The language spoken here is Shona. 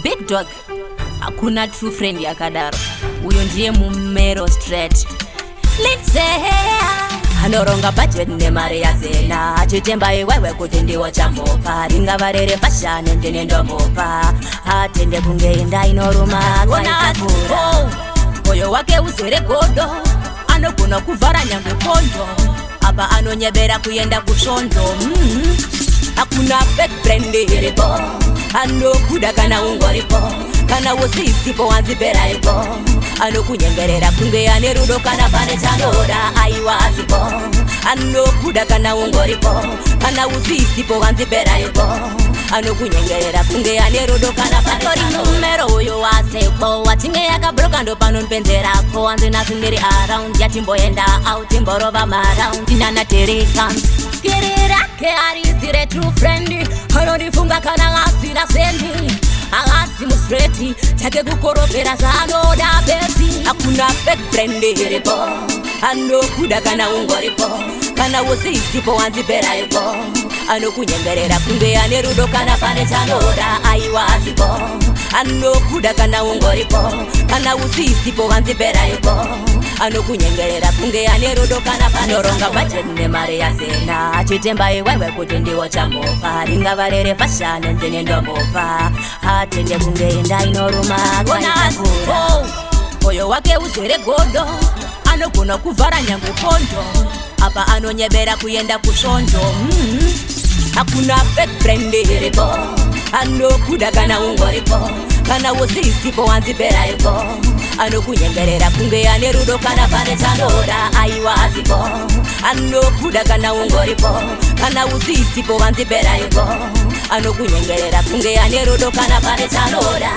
Big Dogg, hakuna true friend yakadaro. Uyo ndiye mumero straight. Lindsay, anoronga budget nemari yazena. Achitemba iwewe kuti ndiwo chamopa. Ringavarere fashion ndine ndomopa. Atende kungeenda inoruma kaitavura. Moyo wake uzere godo. Anogona kuvhara nyangwe pondo. Apa anonyebera kuenda kushondo. Hakuna fake friend iripo. Anokuda kana ungoripo. Kana usisipo wanzipera ipo. Anokunyengerera kunge ane rudo kana pane chanoda aiwasipo. Anokuda kana ungoripo. Kana usisipo wanzipera ipo. Anokunyengerera kunge ane rudo kana pane chanoda. Numero uyo wasepo. Wachinge yakabroka ndo panonpenzerako. Anzina singeri around. Yatimboenda out imborova maround. Inana terikans Kirirake arizire true friend. Anonifunga kana asina sendi. Agasi musreti chake kukorofera zanoda besi. Hakuna fake friend iripo. Anokuda kana ungoripo. Kana usisipo wanzipera ipo. Anokunyengerera kunge ane rudo kana pane chanoda aiwasipo. Anokuda kana ungoripo. Kana usisipo wanzipera ipo. Anokunyengerera kunge ane rudo kana pane noronga budget nemari yazena. Achitemba iwewe kuti ndiwo chamopa. Ringavarere fashion ndine ndomopa. Atende kungeenda inoruma kaitavura. Moyo wake uzere godo. Anogona kuvhara nyangwe pondo. Apa anonyebera kuenda kushondo. Hakuna fake friend iripo. Anokuda kana ungoripo. Kana usisipo wanzipera ipo. Anokunyengerera kunge ane rudo kana pane chanoda aiwasipo. Anokuda kana ungoripo. Kana usisipo wanzipera ipo. Anokunyengerera kunge ane rudo kana pane chanoda.